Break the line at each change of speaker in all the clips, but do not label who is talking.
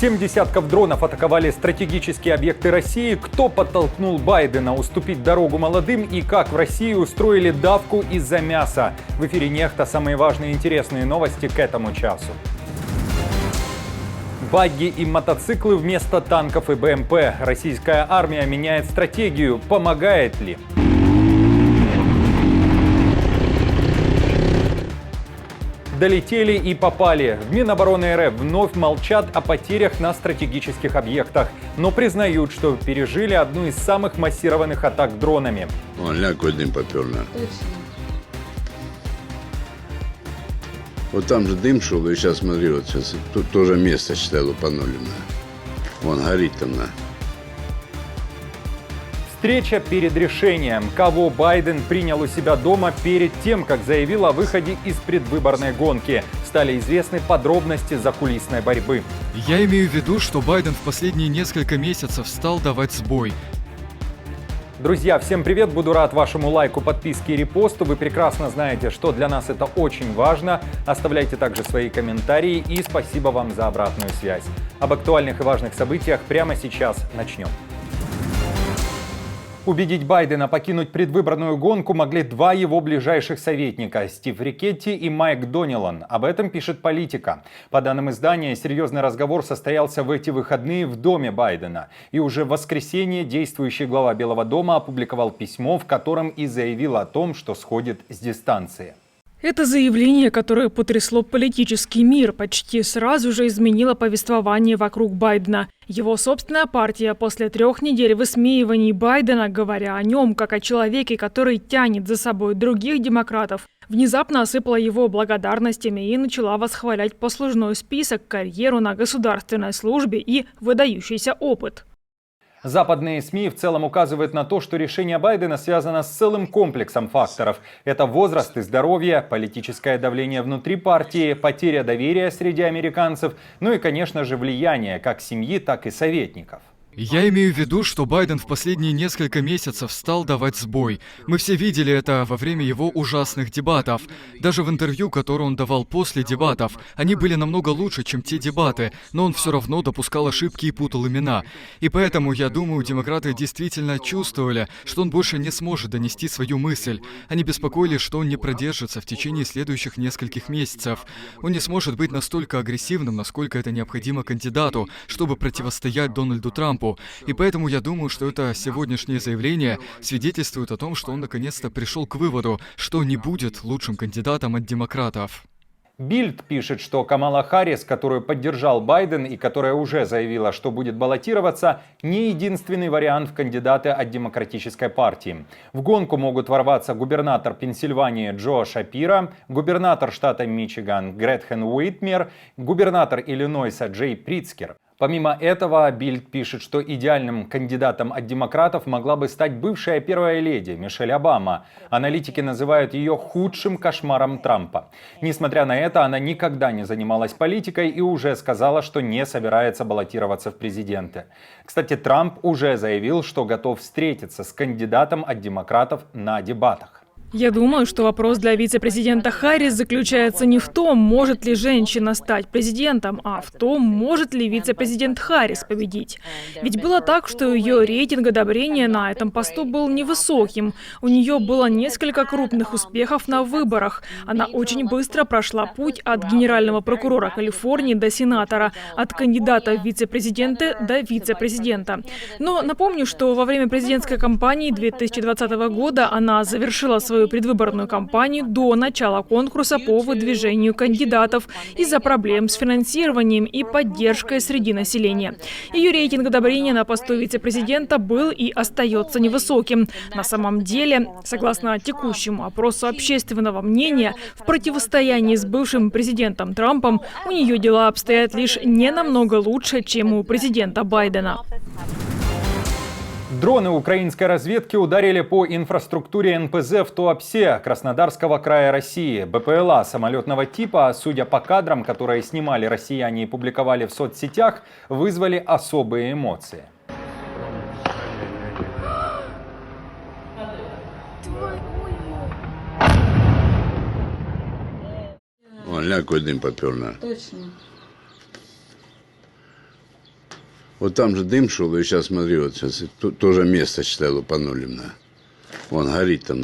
7 десятков дронов атаковали стратегические объекты России. Кто подтолкнул Байдена уступить дорогу молодым и как в России устроили давку из-за мяса? В эфире «Нехта» самые важные и интересные новости к этому часу. Багги и мотоциклы вместо танков и БМП. Российская армия меняет стратегию. Помогает ли? Долетели и попали. В Минобороны РФ вновь молчат о потерях на стратегических объектах, но признают, что пережили одну из самых массированных атак дронами.
Вон, ля, какой дым попер, на. Вот там же дым шел, и сейчас смотри, вот сейчас тут тоже место, считай, лупанули, на. Вон, горит там, на.
Встреча перед решением, кого Байден принял у себя дома перед тем, как заявил о выходе из предвыборной гонки. Стали известны подробности закулисной борьбы.
Я имею в виду, что Байден в последние несколько месяцев стал давать сбой.
Друзья, всем привет! Буду рад вашему лайку, подписке и репосту. Вы прекрасно знаете, что для нас это очень важно. Оставляйте также свои комментарии и спасибо вам за обратную связь. Об актуальных и важных событиях прямо сейчас начнем. Убедить Байдена покинуть предвыборную гонку могли два его ближайших советника – Стив Рикетти и Майк Донилан. Об этом пишет «Политика». По данным издания, серьезный разговор состоялся в эти выходные в доме Байдена. И уже в воскресенье действующий глава Белого дома опубликовал письмо, в котором и заявил о том, что сходит с дистанции.
Это заявление, которое потрясло политический мир, почти сразу же изменило повествование вокруг Байдена. Его собственная партия после 3 недель высмеиваний Байдена, говоря о нем как о человеке, который тянет за собой других демократов, внезапно осыпала его благодарностями и начала восхвалять послужной список, карьеру на государственной службе и выдающийся опыт.
Западные СМИ в целом указывают на то, что решение Байдена связано с целым комплексом факторов. Это возраст и здоровье, политическое давление внутри партии, потеря доверия среди американцев, ну и, конечно же, влияние как семьи, так и советников.
Я имею в виду, что Байден в последние несколько месяцев стал давать сбой. Мы все видели это во время его ужасных дебатов. Даже в интервью, которое он давал после дебатов, они были намного лучше, чем те дебаты, но он все равно допускал ошибки и путал имена. И поэтому, я думаю, демократы действительно чувствовали, что он больше не сможет донести свою мысль. Они беспокоились, что он не продержится в течение следующих нескольких месяцев. Он не сможет быть настолько агрессивным, насколько это необходимо кандидату, чтобы противостоять Дональду Трампу. И поэтому я думаю, что это сегодняшнее заявление свидетельствует о том, что он наконец-то пришел к выводу, что не будет лучшим кандидатом от демократов.
Бильд пишет, что Камала Харрис, которую поддержал Байден и которая уже заявила, что будет баллотироваться, не единственный вариант в кандидаты от Демократической партии. В гонку могут ворваться губернатор Пенсильвании Джо Шапиро, губернатор штата Мичиган Гретхен Уитмер, губернатор Иллинойса Джей Прицкер. Помимо этого, Бильд пишет, что идеальным кандидатом от демократов могла бы стать бывшая первая леди Мишель Обама. Аналитики называют ее худшим кошмаром Трампа. Несмотря на это, она никогда не занималась политикой и уже сказала, что не собирается баллотироваться в президенты. Кстати, Трамп уже заявил, что готов встретиться с кандидатом от демократов на дебатах.
Я думаю, что вопрос для вице-президента Харрис заключается не в том, может ли женщина стать президентом, а в том, может ли вице-президент Харрис победить. Ведь было так, что ее рейтинг одобрения на этом посту был невысоким. У нее было несколько крупных успехов на выборах. Она очень быстро прошла путь от генерального прокурора Калифорнии до сенатора, от кандидата в вице-президенты до вице-президента. Но напомню, что во время президентской кампании 2020 года она завершила свою предвыборную кампанию до начала конкурса по выдвижению кандидатов из-за проблем с финансированием и поддержкой среди населения. Ее рейтинг одобрения на посту вице-президента был и остается невысоким. На самом деле, согласно текущему опросу общественного мнения, в противостоянии с бывшим президентом Трампом у нее дела обстоят лишь не намного лучше, чем у президента Байдена.
Дроны украинской разведки ударили по инфраструктуре НПЗ в Туапсе Краснодарского края России. БПЛА самолетного типа, судя по кадрам, которые снимали россияне и публиковали в соцсетях, вызвали особые эмоции.
Вон, ля, какой дым попер, на.
Точно.
Вот там же дым шел, и сейчас смотри, вот сейчас тоже место, считай, лупанули. Вон горит там.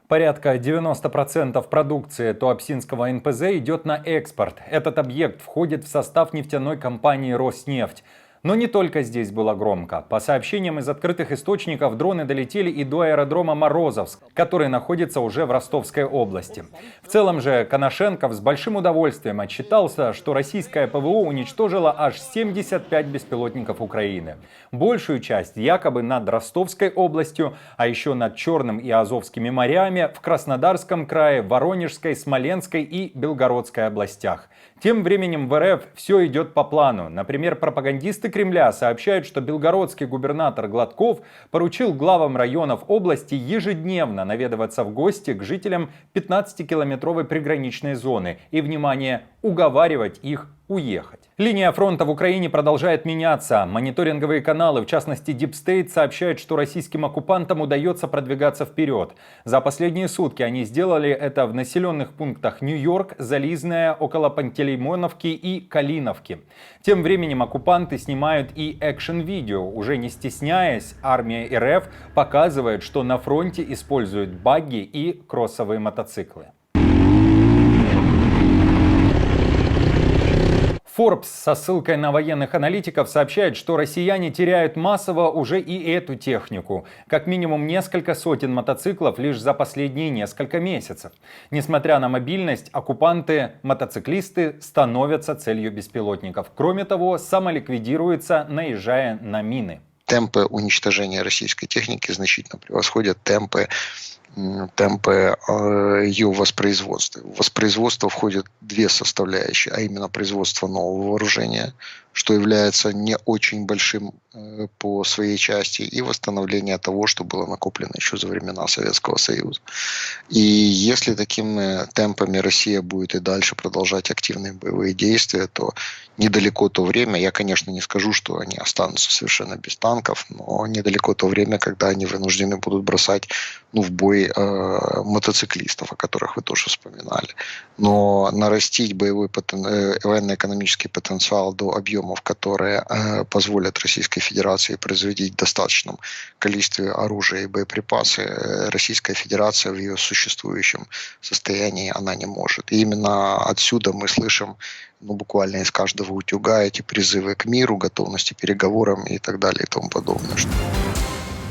Порядка 90% продукции Туапсинского НПЗ идет на экспорт. Этот объект входит в состав нефтяной компании «Роснефть». Но не только здесь было громко. По сообщениям из открытых источников, дроны долетели и до аэродрома Морозовск, который находится уже в Ростовской области. В целом же Коношенков с большим удовольствием отчитался, что российское ПВО уничтожило аж 75 беспилотников Украины. Большую часть якобы над Ростовской областью, а еще над Черным и Азовскими морями, в Краснодарском крае, Воронежской, Смоленской и Белгородской областях. Тем временем в РФ все идет по плану. Например, пропагандисты Кремля сообщают, что белгородский губернатор Гладков поручил главам районов области ежедневно наведываться в гости к жителям 15-километровой приграничной зоны и, внимание, уговаривать их уехать. Линия фронта в Украине продолжает меняться. Мониторинговые каналы, в частности Deep State, сообщают, что российским оккупантам удается продвигаться вперед. За последние сутки они сделали это в населенных пунктах Нью-Йорк, Зализная, около Пантелеймоновки и Калиновки. Тем временем оккупанты снимают и экшн-видео. Уже не стесняясь, армия РФ показывает, что на фронте используют багги и кроссовые мотоциклы. Forbes со ссылкой на военных аналитиков сообщает, что россияне теряют массово уже и эту технику. Как минимум несколько сотен мотоциклов лишь за последние несколько месяцев. Несмотря на мобильность, оккупанты-мотоциклисты становятся целью беспилотников. Кроме того, самоликвидируются, наезжая на мины.
Темпы уничтожения российской техники значительно превосходят темпы ее воспроизводства. В воспроизводство входят две составляющие, а именно производство нового вооружения, что является не очень большим по своей части, и восстановление того, что было накоплено еще за времена Советского Союза. И если такими темпами Россия будет и дальше продолжать активные боевые действия, то недалеко то время, я, конечно, не скажу, что они останутся совершенно без танков, но недалеко то время, когда они вынуждены будут бросать в бой мотоциклистов, о которых вы тоже вспоминали. Но нарастить военно-экономический потенциал до объемов, которые позволят Российской Федерации производить в достаточном количестве оружия и боеприпасы, Российская Федерация в ее существующем состоянии она не может. И именно отсюда мы слышим буквально из каждого утюга эти призывы к миру, готовности к переговорам и так далее и тому подобное.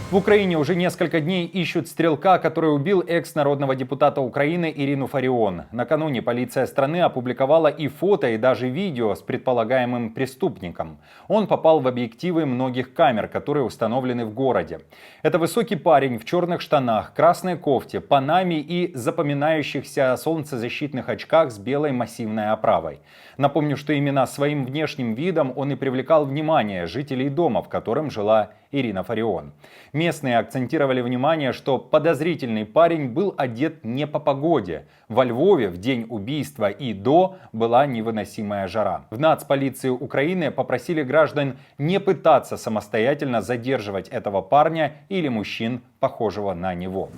В Украине уже несколько дней ищут стрелка, который убил экс-народного депутата Украины Ирину Фарион. Накануне полиция страны опубликовала и фото, и даже видео с предполагаемым преступником. Он попал в объективы многих камер, которые установлены в городе. Это высокий парень в черных штанах, красной кофте, панаме и запоминающихся солнцезащитных очках с белой массивной оправой. Напомню, что именно своим внешним видом он и привлекал внимание жителей дома, в котором жила Ирина Фарион. Местные акцентировали внимание, что подозрительный парень был одет не по погоде. Во Львове в день убийства и до была невыносимая жара. В нацполиции Украины попросили граждан не пытаться самостоятельно задерживать этого парня или мужчин, похожего на него.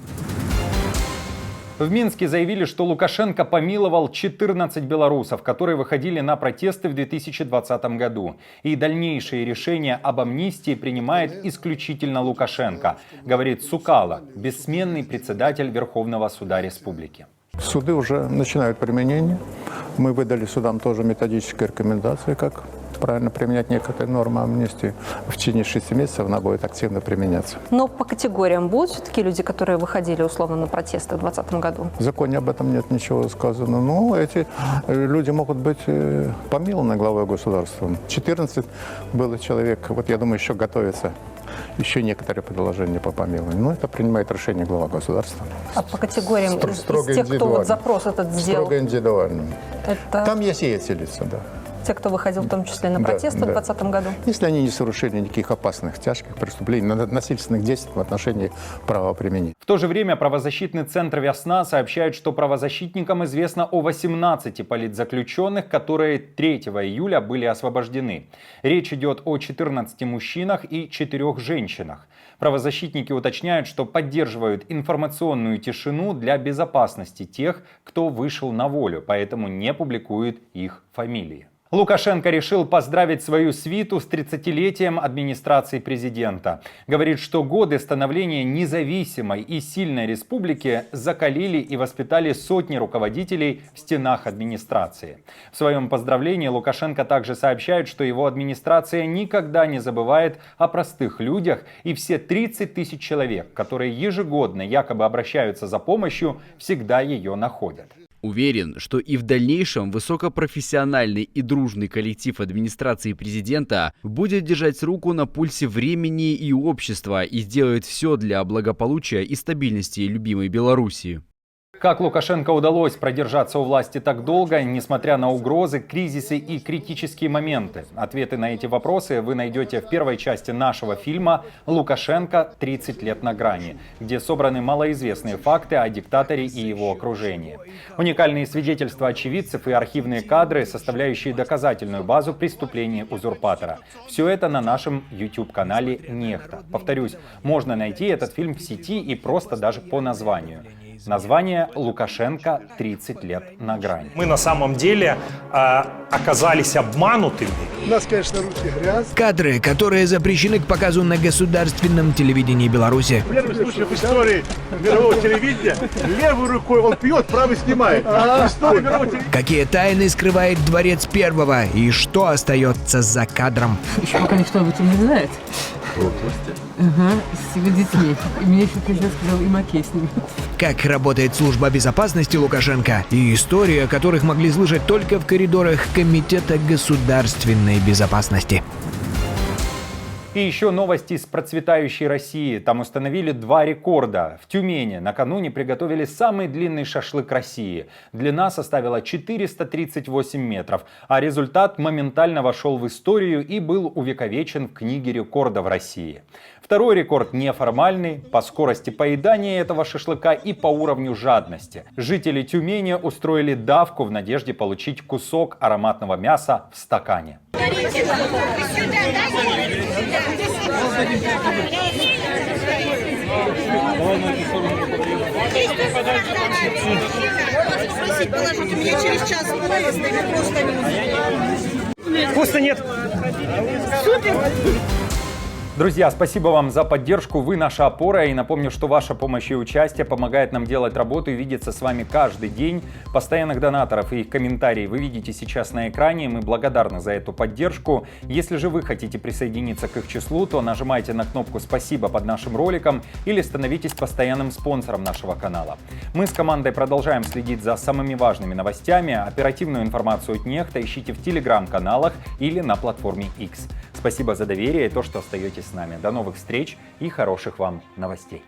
В Минске заявили, что Лукашенко помиловал 14 белорусов, которые выходили на протесты в 2020 году. И дальнейшие решения об амнистии принимает исключительно Лукашенко, говорит Цукало, бессменный председатель Верховного суда республики.
Суды уже начинают применение. Мы выдали судам тоже методические рекомендации, как правильно применять некоторые нормы амнистии. В течение 6 месяцев она будет активно применяться.
Но по категориям будут все-таки люди, которые выходили условно на протесты в 2020 году?
В законе об этом нет ничего сказано. Но эти люди могут быть помилованы главой государства. 14 было человек, вот я думаю, еще готовится. Еще некоторые предложения по помилованию. Но это принимает решение глава государства.
А по категориям из тех, кто вот запрос этот сделал?
Строго индивидуально.
Это...
Там есть и эти лица, да.
Те, кто выходил в том числе на протесты в 2020 году?
Если они не совершили никаких опасных, тяжких преступлений, насильственных действий в отношении правоприменения.
В то же время правозащитный центр «Весна» сообщает, что правозащитникам известно о 18 политзаключенных, которые 3 июля были освобождены. Речь идет о 14 мужчинах и 4 женщинах. Правозащитники уточняют, что поддерживают информационную тишину для безопасности тех, кто вышел на волю, поэтому не публикуют их фамилии. Лукашенко решил поздравить свою свиту с 30-летием администрации президента. Говорит, что годы становления независимой и сильной республики закалили и воспитали сотни руководителей в стенах администрации. В своем поздравлении Лукашенко также сообщает, что его администрация никогда не забывает о простых людях, и все 30 тысяч человек, которые ежегодно якобы обращаются за помощью, всегда ее находят.
Уверен, что и в дальнейшем высокопрофессиональный и дружный коллектив администрации президента будет держать руку на пульсе времени и общества и сделает все для благополучия и стабильности любимой Беларуси.
Как Лукашенко удалось продержаться у власти так долго, несмотря на угрозы, кризисы и критические моменты? Ответы на эти вопросы вы найдете в первой части нашего фильма «Лукашенко. 30 лет на грани», где собраны малоизвестные факты о диктаторе и его окружении. Уникальные свидетельства очевидцев и архивные кадры, составляющие доказательную базу преступлений узурпатора. Все это на нашем YouTube-канале «Нехта». Повторюсь, можно найти этот фильм в сети и просто даже по названию. Название «Лукашенко. 30 лет на грани».
Мы на самом деле оказались обманутыми.
У нас, конечно, руки грязь.
Кадры, которые запрещены к показу на государственном телевидении Беларуси.
Первый случай в истории мирового телевидения. Левой рукой он пьет, правой снимает.
Какие тайны скрывает Дворец Первого и что остается за кадром?
Еще пока никто об этом не знает. Ага, с его детьми. И мне еще президент сказал, и Макей с ними.
Как работает служба безопасности Лукашенко и истории, о которых могли слышать только в коридорах Комитета государственной безопасности.
И еще новости из процветающей России. Там установили 2 рекорда. В Тюмени накануне приготовили самый длинный шашлык России. Длина составила 438 метров, а результат моментально вошел в историю и был увековечен в книге рекордов России. Второй рекорд неформальный по скорости поедания этого шашлыка и по уровню жадности. Жители Тюмени устроили давку в надежде получить кусок ароматного мяса в стакане.
Вкусно нет.
Супер!
Друзья, спасибо вам за поддержку, вы наша опора, и напомню, что ваша помощь и участие помогает нам делать работу и видеться с вами каждый день. Постоянных донаторов и их комментарии вы видите сейчас на экране, мы благодарны за эту поддержку. Если же вы хотите присоединиться к их числу, то нажимайте на кнопку «Спасибо» под нашим роликом или становитесь постоянным спонсором нашего канала. Мы с командой продолжаем следить за самыми важными новостями. Оперативную информацию от Нехта ищите в телеграм-каналах или на платформе X. Спасибо за доверие и то, что остаетесь с нами. До новых встреч и хороших вам новостей.